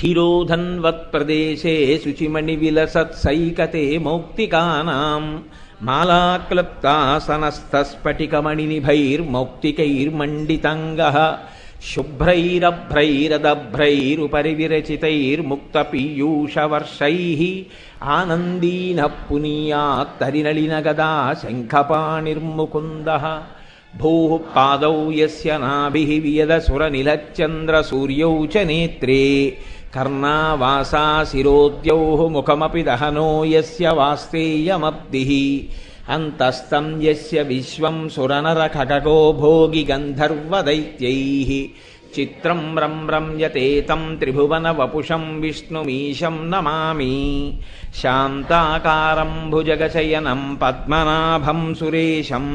क्षीरोधन्वत्प्रदेशे शुचिमणिविलसत्सैकते मौक्तिकानां मालाक्लुप्तासनस्तस्फटिकमणिनिभैर्मौक्तिकैर्मण्डिताङ्गः शुभ्रैरभ्रैरदभ्रैरुपरि विरचितैर्मुक्तपीयूषवर्षैः आनन्दीनः पुनीयात्तरिनलिनगदा शङ्खपाणिर्मुकुन्दः भूः पादौ यस्य नाभिः वियदसुरनिलच्चन्द्रसूर्यौ च नेत्रे कर्णावासा शिरोद्यौः मुखमपि दहनो यस्य वास्तेयमब्धिः अन्तस्तं यस्य विश्वं सुरनरखगो भोगि गन्धर्वदैत्यैः चित्रं रम्यते तं त्रिभुवनवपुषं विष्णुमीशं नमामि शान्ताकारं भुजगशयनं पद्मनाभं सुरेशं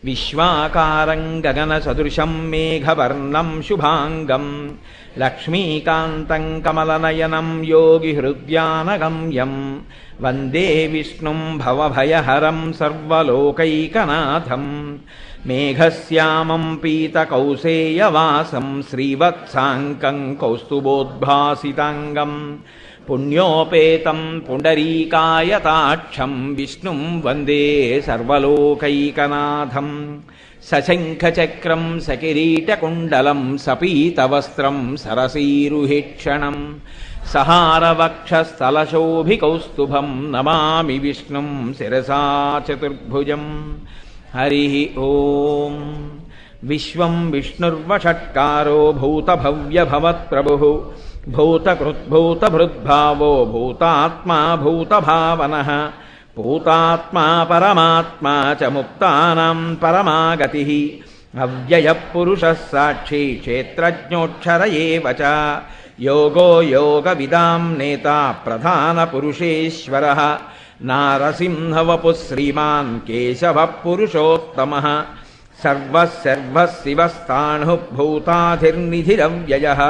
विश्वाकारं गगनसदृशं मेघवर्णं शुभाङ्गं लक्ष्मीकान्तं कमलनयनं योगिहृद्यानगम्यं वन्दे विष्णुं भवभयहरं सर्वलोकैकनाथं मेघश्यामं पीतकौसेयवासं श्रीवत्साङ्कं कौस्तुभोद्भासिताङ्गं पुण्योपेतं पुण्डरीकायताक्षं विष्णुं वन्दे सर्वलोकैकनाथं सशङ्खचक्रं सकिरीटकुण्डलं सपीतवस्त्रं सरसीरुहेक्षणं सहारवक्षस्थलशोभिकौस्तुभं नमामि विष्णुं शिरसा चतुर्भुजम् हरिः ॐ विश्वं विष्णुर्वषट्कारो भूतभव्यभवत्प्रभुः भूतकृद्भूतभृद्भावो भूतात्मा भूतभावनः भूतात्मा परमात्मा च मुक्तानां परमागतिः अव्ययः पुरुषः साक्षी क्षेत्रज्ञोऽक्षर एव च योगो योगविदां नेता प्रधानपुरुषेश्वरः नारसिंहवपुः श्रीमान् केशवः पुरुषोत्तमः सर्वः सर्वः शिवस्थाणुः भूताधिर्निधिरव्ययः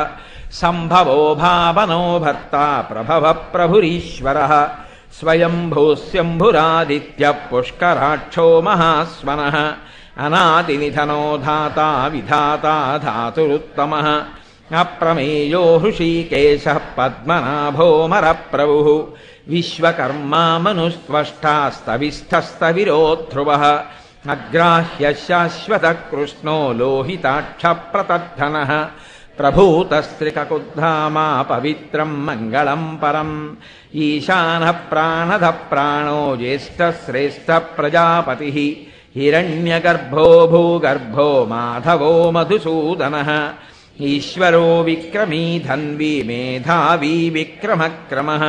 सम्भवो भावनो भर्ता प्रभवः प्रभुरीश्वरः स्वयंभूस्यम्भुरादित्यः पुष्कराक्षो महास्वनः अनादिनिधनो धाता विधाता धातुरुत्तमः अप्रमेयो हृषीकेशः पद्मनाभोऽमरप्रभुः विश्वकर्मा मनुस्त्वष्टास्तविस्थस्तविरो ध्रुवः अग्राह्यः शाश्वतः कृष्णो लोहिताक्षप्रतद्धनः प्रभूतस्त्रिककुद्धामा पवित्रं मङ्गलं परम् ईशानः प्राणदः प्राणो ज्येष्ठश्रेष्ठः प्रजापतिः हिरण्यगर्भो भूगर्भो माधवो मधुसूदनः ईश्वरो विक्रमी धन्वी मेधावी विक्रमक्रमः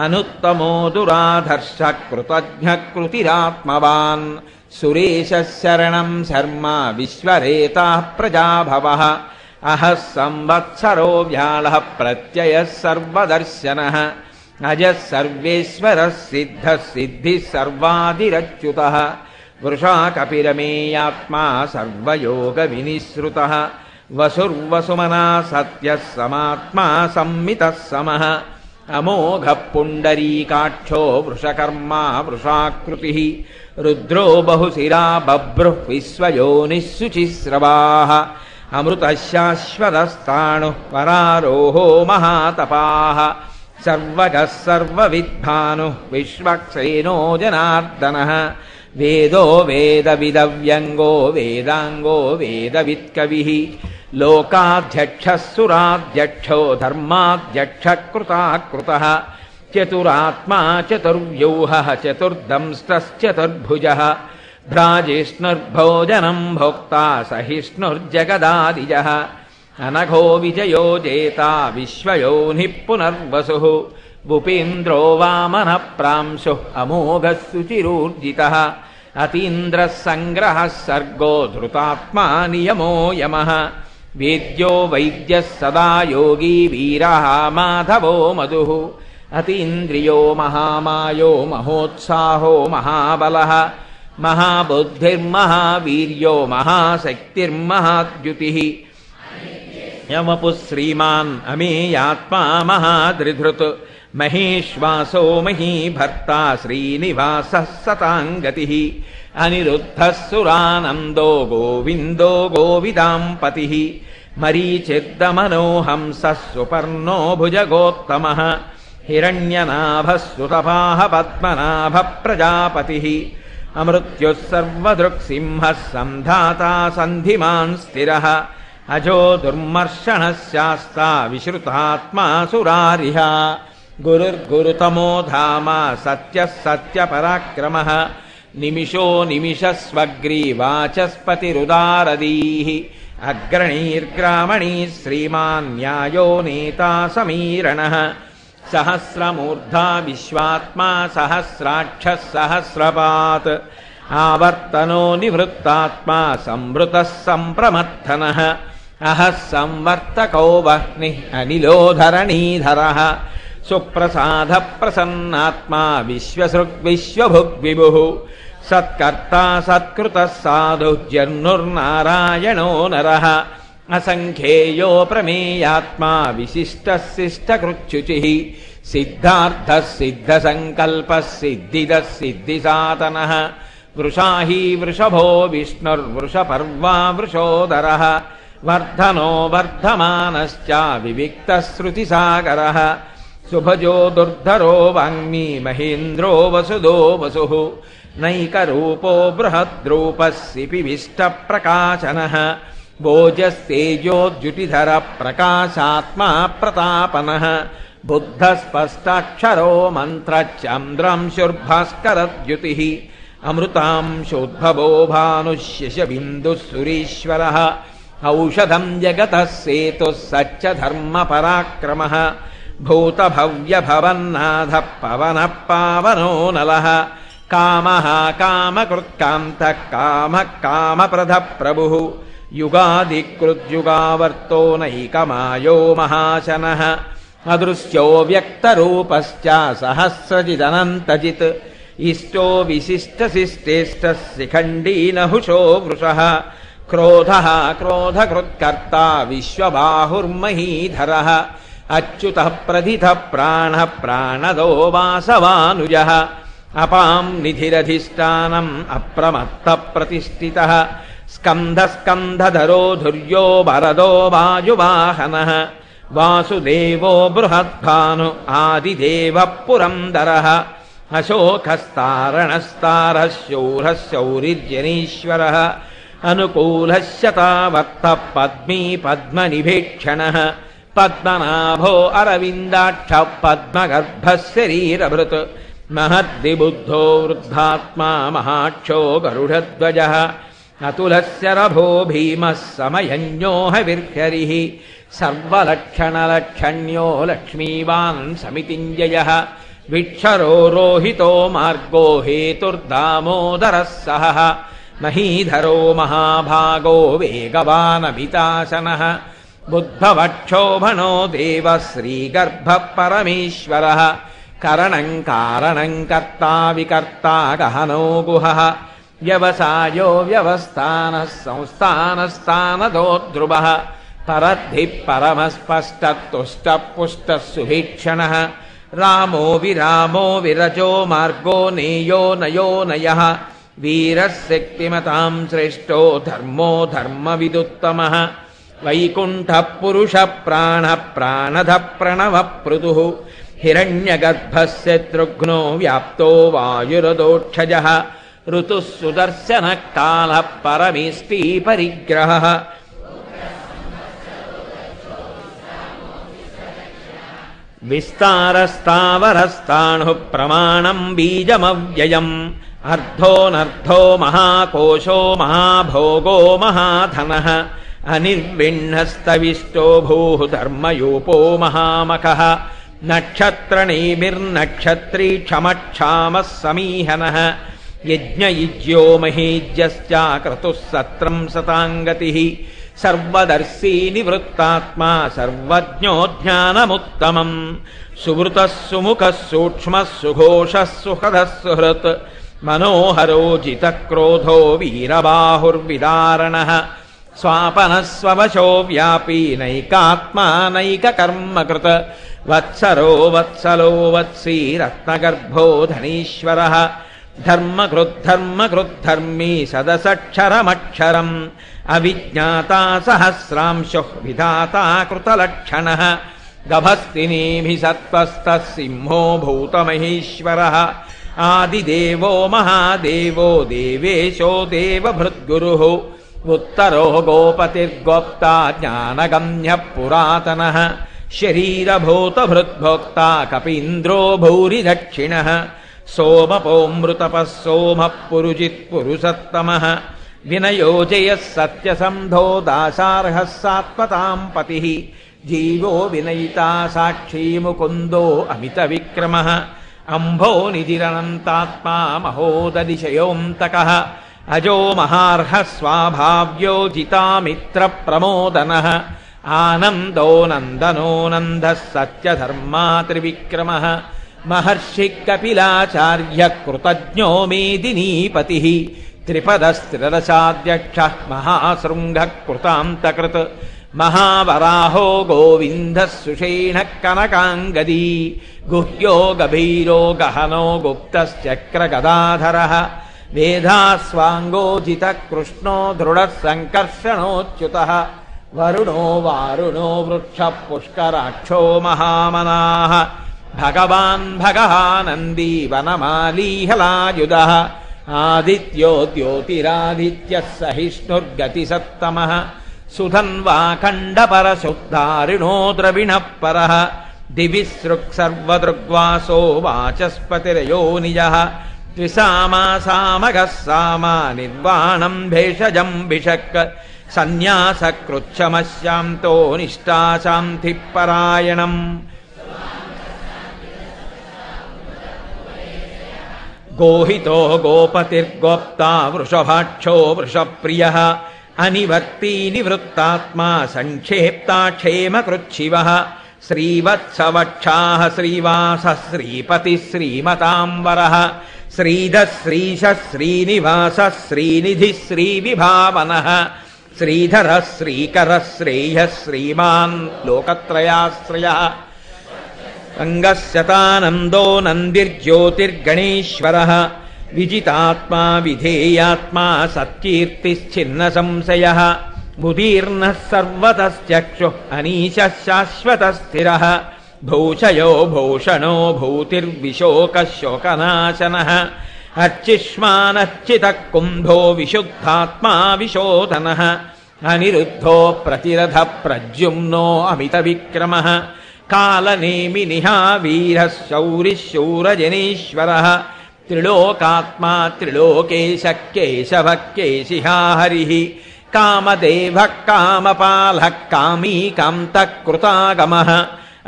अनुत्तमो दुराधर्षः कृतज्ञः कृतिरात्मवान् सुरेशः शरणं शर्मा विश्वरेताः प्रजाभवः अहः संवत्सरो व्याळः प्रत्ययः सर्वदर्शनः अजः सर्वेश्वरः सिद्धः सिद्धिः सर्वादिरच्युतः वृषा कपिरमेयात्मा सर्वयोगविनिःसृतः वसुर्वसुमना सत्यः समात्मा संमितः समः अमोघः पुण्डरीकाक्षो वृषकर्मा वृषाकृतिः रुद्रो बहुशिरा बभ्रुः विश्वयोनिः शुचिस्रवाः अमृतः शाश्वतस्ताणुः परारोहो महातपाः सर्वगः सर्वविद्भानुः विश्वक्सेनो जनार्दनः वेदो वेदविदव्यङ्गो वेदाङ्गो वेदवित्कविः लोकाध्यक्षः सुराध्यक्षो धर्माध्यक्षः कृताकृतः चतुरात्मा चतुर्व्यूहः चतुर्दंष्टश्चतुर्भुजः भ्राजिष्णुर्भोजनं भोक्ता सहिष्णुर्जगदादिजः अनघो विजयो जेता विश्वयोनिः पुनर्वसुः भूपेन्द्रो वामनः प्रांशुः अमोघः सुचिरूर्जितः अतीन्द्रः सङ्ग्रहः सर्गो धृतात्मा नियमो यमः वेद्यो वैद्यः सदा योगी वीरः माधवो मधुः अतीन्द्रियो महामायो महोत्साहो महाबलः महाबुद्धिर्महावीर्यो महाशक्तिर्महाद्युतिः यमपुः श्रीमान् अमेयात्मा महादृधृत् महेश्वासो महीभर्ता श्रीनिवासः सताङ्गतिः अनिरुद्धः सुरानन्दो गोविन्दो गोविदाम्पतिः మరీచిర్దమనోహంసः సుపర్ణో భుజగోత్తమः హిరణ్యనాభः సుతపాః పద్మనాభ ప్రజాపతిः అమృత్యుః సర్వదృక్సింహः సంధాతా సంధిమాన్ స్థిరः అజో దుర్మర్షణः శాస్తా విశ్రుతాత్మా సురారిః గురుర్గురుతమో ధామ సత్యः సత్యపరాక్రమः నిమిషో నిమిషస్వగ్రీవాచస్పతిరుదారదీః అగ్రణీర్గ్రామణీ శ్రీమాన్ న్యాయో నేతా సమీరణः సహస్రమూర్ధా విశ్వాత్మా సహస్రాక్షः సహస్రపాత్ ఆవర్తనో నివృత్తాత్మా సంవృతः సంప్రమర్థనः అహః సంవర్తకో వహ్నిః అనిలో ధరణీధరः సుప్రసాద ప్రసన్నాత్మా విశ్వసృగ్విశ్వభుగ్విభుః సత్కర్తా సత్కృతः సాధుః జన్నుర్నారాయణో నరः అసంఖ్యేయో ప్రమేయాత్మా విశిష్టः శిష్టకృచ్యుచిః సిద్ధార్థः సిద్ధసంకల్పः సిద్ధిదः సిద్ధిసాధనः వృషాహి వృషభో విష్ణుర్వృషపర్వా వృషోదరः వర్ధనో వర్ధమానశ్చ వివిక్తः శృతిసాగరः శుభజో దుర్ధరో వాగ్మీ మహేంద్రో వసుదో వసుః నైకరూపో బృహద్రూపः సిపివిష్టప్రకాశనः భోజస్తేజోద్యుతిధర ప్రకాశాత్మా ప్రతాపనः బుద్ధస్పష్టాక్షరో మంత్రచంద్రంశుర్భాస్కరద్యుతిः అమృతాంశోద్భవో భానుశశబిందుः సురీశ్వరः ఔషధం జగతः సేతుः సత్యధర్మపరాక్రమः భూతభవ్యభవన్నాథः పవనः పావనో నలः కామః కామకృత్కాంతః కామః కామప్రదః ప్రభుః యుగాదికృద్యుగావర్తో నైకమాయో మహాశనः అదృశ్యో వ్యక్తరూపశ్చ సహస్రజిదనంతజిత్ ఇష్టో విశిష్టశిష్టేష్టः శిఖండీ నహుషో వృషः క్రోధः క్రోధకృత్కర్తా విశ్వబాహుర్మహీధరः అచ్యుతः ప్రథితः ప్రాణः ప్రాణదో వాసవానుజः అపాం నిధిరధిష్టానం అప్రమత్తః ప్రతిష్ఠితः స్కంధస్కంధధరో ధుర్యో వరదో వాయువాహనः వాసుదేవో బృహద్భాను ఆదిదేవః పురందరः అశోకస్తారణస్తారः శూరः శౌరిర్జనీశ్వరः అనుకూలः శతావర్తః పద్మీ పద్మనిభేక్షణः పద్మనాభో అరవిందాక్షः పద్మగర్భः శరీరభృత్ మహద్దిబుద్ధో వృద్ధాత్మా మహాక్షో గరుడధ్వజः అతులస్య రభో భీమः సమయజ్ఞో హవిర్హరిః సర్వలక్షణలక్షణ్యో లక్ష్మీవాన్ సమితింజయः విక్షరో రోహితో మార్గో హేతుర్దామోదరः సహः మహీధరో మహాభాగో వేగవానభితాశనः బుద్ధవక్షోభణో దేవः శ్రీగర్భः పరమేశ్వరः కరణం కారణం కర్తా వికర్తా గహనో గుహः వ్యవసాయో వ్యవస్థానः సంస్థానస్థానదో ధ్రువः పరద్ధిః పరమస్పష్టతుష్టః పుష్టः సుభీక్షణः రామో విరామో విరజో మార్గో నేయో నయో నయః వీరः శక్తిమతాం శ్రేష్టో ధర్మో ధర్మవిదుత్తమः వైకుంఠః పురుషः ప్రాణः ప్రాణదః ప్రణవః పృథుః హిరణ్యగర్భः శత్రుఘ్నో వ్యాప్తో వాయురదోక్షజः ఋతుః సుదర్శనः కాలः పరమేష్టి పరిగ్రహः విస్తారస్తావరస్తాణుః ప్రమాణం బీజమవ్యయం అర్ధోనర్ధో మహాకోశో మహాభోగో మహాధనః అనిర్విణ్ణస్తవిష్టో భూః ధర్మయూపో మహామఖः నక్షత్రనేమిర్నక్షత్రీ క్షమక్షామः సమీహనः యజ్ఞయుజ్యో మహేజ్యశ్చ క్రతుః సత్రం సతాంగతిః సర్వదర్శీ నివృత్తాత్మా సర్వజ్ఞో జ్ఞానముత్తమం సువృతః సుముఖः సూక్ష్మः సుఘోషः సుహదः సుహృత్ మనోహరో జితక్రోధో వీరబాహుర్విదారణः స్వాపనः స్వవశో వ్యాపీ నైకాత్మా నైకకర్మకృత వత్సరో వత్సలో వత్సీ రత్నగర్భో ధనీశ్వరः ధర్మకృద్ధర్మకృద్ధర్మీ సదసక్షరమక్షరం అవిజ్ఞాతా సహస్రాంశుః విధాతా కృతలక్షణః గభస్తినీభిసత్వస్తః సింహో భూతమహేశ్వరः ఆదిదేవో మహాదేవో దేవేశో దేవభృద్గురుః ఉత్తరో గోపతిర్గోప్తా జ్ఞానగమ్యః పురాతనః శరీరభూతభృద్భోక్తా కపీంద్రో భూరి దక్షిణః సోమపోమృతపః సోమః పురుజిత్ పురుషత్తమః వినయోజయః సత్యసంధో దాసార్హः సాత్వతాం పతిః జీవో వినయితా సాక్షీ ముకుందో అమిత విక్రమః అంభో నిధిరనంతాత్మా మహోదతిశయోంతకః అజో మహార్హ స్వాభావ్యో జితామిత్ర ప్రమోదనః ఆనందో నందనో నందః సత్యధర్మా త్రివిక్రమః మహర్షి కపిలాచార్య కృతజ్ఞో మేదినీపతిః త్రిపదస్త్రిదశాధ్యక్షః మహాశృంగః కృతాంతకృత్ మహావరాహో గోవిందః సుషేణః కనకాంగదీ గుహ్యో గభీరో గహనో గుప్తశ్చక్రగదాధరః వేదాస్వాంగోజితః కృష్ణో దృఢః సంకర్షణోచ్యుతః వరుణో వారుణో వృక్షః పుష్కరాక్షో మహామనాః భగవాన్ భగః నందీ వనమాలీహలాయుధः ఆదిత్యో ద్యోతిరాదిత్యః సహిష్ణుర్గతిసత్తమః సుధన్వాఖండపరశుద్ధారిణో ద్రవిణః పరః దివిసృక్సర్వదృగ్వాసో వాచస్పతిరయో నిజః త్రిసామాసామగः సామా నిర్వాణం భేషజం భిషక్ సన్యాసకృచ్ఛమశ్యాంతో నిష్ఠాశాంతిపరాయణం గోహితో గోపతిర్గోప్తా వృషభాక్షో వృషప్రియః అనివర్తీ నివృత్తాత్మా సంక్షేప్తా క్షేమకృచ్ఛివః శ్రీవత్సవక్షాః శ్రీవాసः శ్రీపతిः శ్రీమతాంబరः శ్రీధः శ్రీశः శ్రీనివాసः శ్రీనిధిः శ్రీవిభావనः శ్రీధరः శ్రీకరः శ్రేయः శ్రీమాన్ లోకత్రయాశ్రయः రంగశతానందో నందిర్జ్యోతిర్గణేశ్వరः విజితాత్మా విధేయాత్మా సత్కీర్తిశ్చిన్న సంశయः ముదీర్ణः సర్వతశ్చక్షుః అనీశः శాశ్వతः స్థిరः భూషయో భూషణో భూతిర్విశోకः శోకనాశనः అర్చిష్మానర్చితः కుంభో విశుద్ధాత్మా విశోధనः అనిరుద్ధో ప్రతిరథ ప్రద్యుమ్నో అమిత విక్రమः కాలనేమి నిహావీరः శౌరిः శూరజనేశ్వరः త్రిలోకాత్మా త్రిలోకేశः కేశవः కేశిహా హరిः కామదేవः కామపాలः కామీ కాంతः కృతాగమः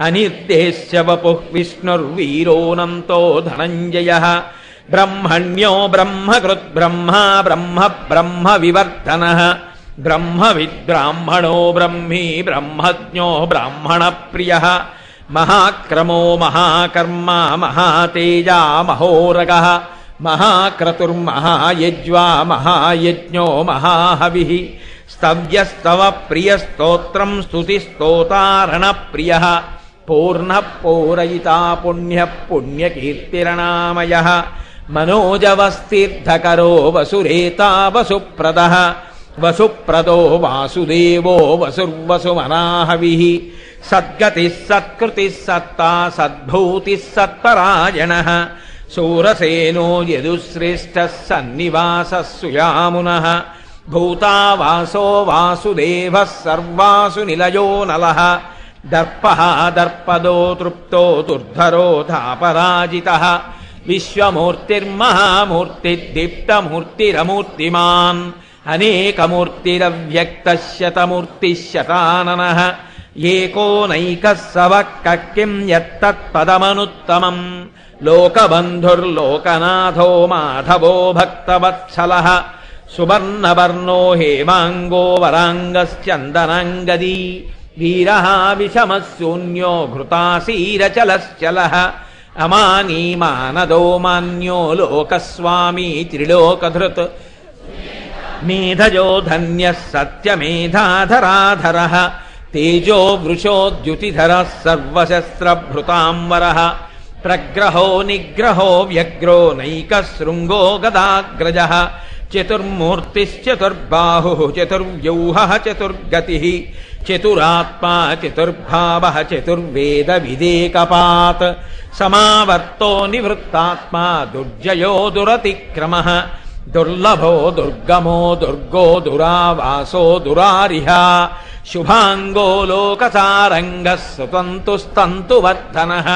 అనిర్దేశ్య వపుః విష్ణుర్వీరోనంతో ధనంజయः బ్రహ్మణ్యో బ్రహ్మకృద్బ్రహ్మా బ్రహ్మ బ్రహ్మ వివర్ధనः బ్రహ్మవిద్బ్రాహ్మణో బ్రహ్మీ బ్రహ్మజ్ఞో బ్రాహ్మణప్రియः మహాక్రమో మహాకర్మా మహాతేజా మహోరగः మహాక్రతుర్మహాయజ్వా మహాయజ్ఞో మహాహవిః స్తవ్యస్తవ ప్రియస్తోత్రం స్తుతిస్తోతారణప్రియः పూర్ణః పూరయితా పుణ్యః పుణ్యకీర్తిరణామయः మనోజవస్తీర్థకరో వసురేతా వసుప్రదः వసుప్రదో వాసుదేవో వసుర్వసుమనాహవిః సద్గతిः సత్కృతిः సత్తా సద్భూతిः సత్పరాయణः శూరసేనో యదుశ్రేష్టः సన్నివాసः సుయామునः భూతావాసో వాసుదేవः సర్వాసు నిలయో నలः దర్పః దర్పదో తృప్తో దుర్ధరో ధాపరాజితः విశ్వమూర్తిర్మహామూర్తిర్దీప్తమూర్తిరమూర్తిమాన్ అనేకమూర్తిరవ్యక్తः శతమూర్తిः శతాననः ఏకోనైకः సవః కిం యత్తత్పదమనుత్తమం లోకబంధుర్లోకనాథో మాధవో భక్తవత్సలः సువర్ణవర్ణో హేమాంగో వరాంగశ్చందనాంగదీ వీరః విషమः శూన్యో ఘృతాసీరచలశ్చలः అమానీ మానదో మాన్యో లోకస్వామీ త్రిలోకధృత్ మేధజో ధన్యः సత్యమేధాధరాధరः తేజో వృషోద్యుతిధరः సర్వశస్త్రభృతాంవరः ప్రగ్రహో నిగ్రహో వ్యగ్రో నైకశృంగో గదాగ్రజః చతుర్మూర్తిశ్చతుర్బాహుః చతుర్వ్యూహః చతుర్గతిః చతురాత్మా చతుర్భావః చతుర్వేద విదేకపాత్ సమావర్తో నివృత్తాత్మా దుర్జయో దురతిక్రమః దుర్లభో దుర్గమో దుర్గో దురావాసో దురారిహ శుభాంగో లోకసారంగః సుతంతుస్తంతువర్ధనః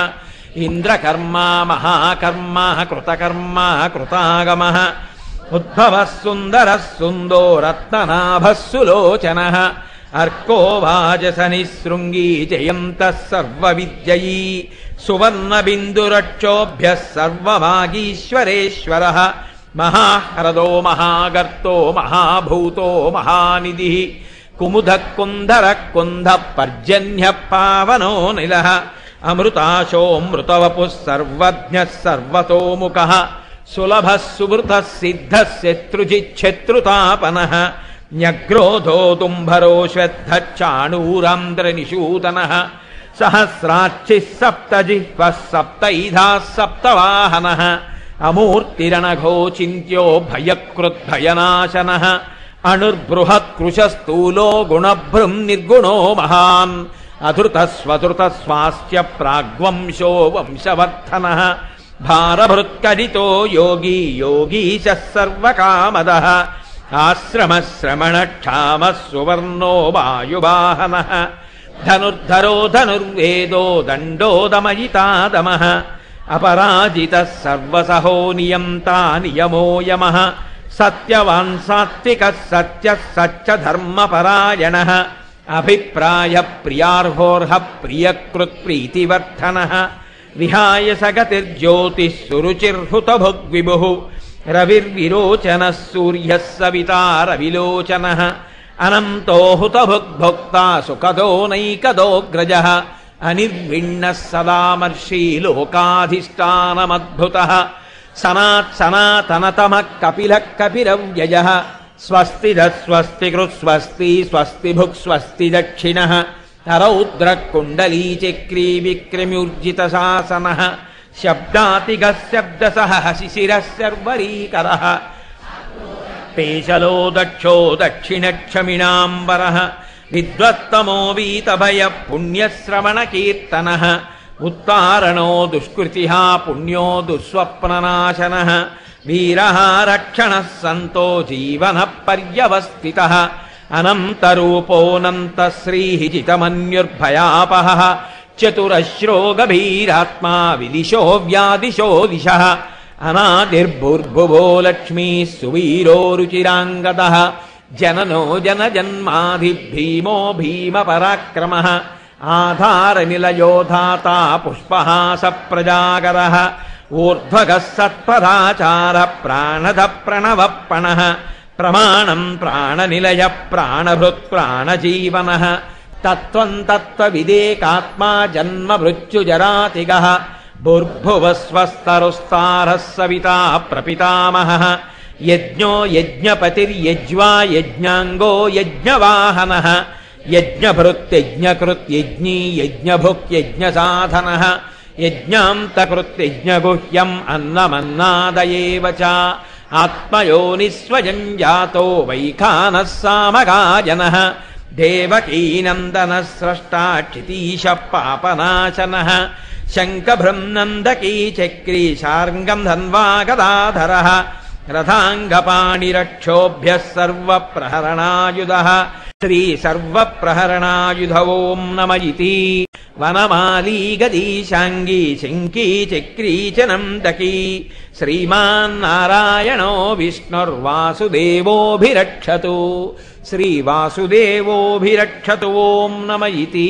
ఇంద్రకర్మా మహాకర్మా కృతకర్మా కృతాగమః ఉద్భవః సుందరః సుందో రత్ననాభः సులోచనః అర్కో వాజసనిశృంగీ జయంతః సర్వవిద్యయీ సువర్ణబిందురక్షోభ్యः సర్వవాగీశ్వరేశ్వరः మహాహ్రదో మహాగర్తో మహాభూతో మహానిధిః కుముదః కుంధరః కుంధః పర్జన్యః పావనో నిలః అమృతాశోమృతవపుః సర్వజ్ఞః సర్వతోముఖః సులభः సుభృతः సిద్ధः శత్రుజిచ్ఛత్రుతాపనః న్యగ్రోధో తుంభరో శ్వద్ధశ్చాణూరాంధ్రనిషూదనः సహస్రాక్షిः సప్తజిహ్వः సప్తైధాः సప్తవాహనः అమూర్తిరణఘో చింత్యో భయకృద్భయనాశనः అణుర్బృహత్కృశస్థూలో గుణభృం నిర్గుణో మహాన్ అధృతస్వధృతస్వాస్య ప్రాగ్వంశో వంశవర్ధనః భారభృత్కరితో యోగీ యోగీశः సర్వకామదః ఆశ్రమశ్రమణక్షామः సువర్ణో వాయువాహనः ధనుర్ధరో ధనుర్వేదో దండో దమయితాదమః అపరాజితः సర్వసహో నియంతా నియమో యమః సత్యవాన్ సాత్వికः సత్యः సత్యధర్మపరాయణः అభిప్రాయ ప్రియార్హోర్హ ప్రియకృత్ప్రీతివర్ధనः విహాయ సగతిర్జ్యోతిః సురుచిర్హుతభుగ్విభుః రవిర్విరోచనः సూర్యः సవితా రవిలోచనः అనంతో హుతభుగ్భోక్తా సుఖదో నైకదోగ్రజः అనిర్విణ్ణः సదామర్షి లోకాధిష్టానమద్భుతः సనాతనతమః కపిలః కపిరవ్యయः స్వస్తిదः స్వస్తికృస్వస్తి స్వస్తిభుక్ స్వస్తి దక్షిణः రౌద్రః కుండలీచక్రీ విక్రమ్యూర్జితశాసనः శబ్దాతిగः శబ్దసః శిశిరः శర్వరీకరः పేశలో దక్షో దక్షిణక్షమిణాంబరः విద్వత్తమో వీతభయః పుణ్యశ్రవణకీర్తనः ఉత్తారణో దుష్కృతిః పుణ్యో దుస్వప్ననాశనः వీరः రక్షణः సంతో జీవనః పర్యవస్థితः అనంతరూపోనంతశ్రీః జితమన్యుర్భయాపహः చతురశ్రో గభీరాత్మా విదిశో వ్యాదిశో దిశः అనాదిర్భుర్భువో లక్ష్మీ సువీరో రుచిరాంగదః జననో జనజన్మాధిభీమో భీమపరాక్రమः ఆధారనిలయో ధాతా పుష్పహాస ప్రజాగరः ఊర్ధ్వగः సత్పదాచారः ప్రాణదః ప్రణవప్పణः ప్రమాణం ప్రాణనిలయ ప్రాణభృత్ ప్రాణజీవనः తత్వం తత్వవిదేకాత్మా జన్మ మృత్యుజరాతిగः భూర్భువస్వస్తరుస్తారः సవితా ప్రపితామహः యజ్ఞో యజ్ఞపతిర్యజ్వా యజ్ఞాంగో యజ్ఞవాహనः యజ్ఞభృత్యజ్ఞకృత్యజ్ఞీ యజ్ఞభుక్యజ్ఞసాధనः యజ్ఞాంతకృత్యజ్ఞగుహ్యం అన్నమన్నాదయేవ చ ఆత్మయోనిస్వయం జాతో వైఖానः సామగాయనः దేవకీనందనः స్రష్టా క్షితీశः పాపనాశనः శంఖభృంనందకీ చక్రీ శార్ంగం ధన్వా గదాధరः రథాంగపాణిరక్షోభ్యः సర్వప్రహరణాయుధः శ్రీ సర్వప్రహరణాయుధ ఓం నమ ఇతి వనమాలీ గదీశాంగీ శంకీ చక్రీ చ నందకీ శ్రీమాన్నారాయణో విష్ణుర్వాసుదేవోభిరక్షతు శ్రీవాసుదేవోభిరక్షతు ఓం నమ ఇతి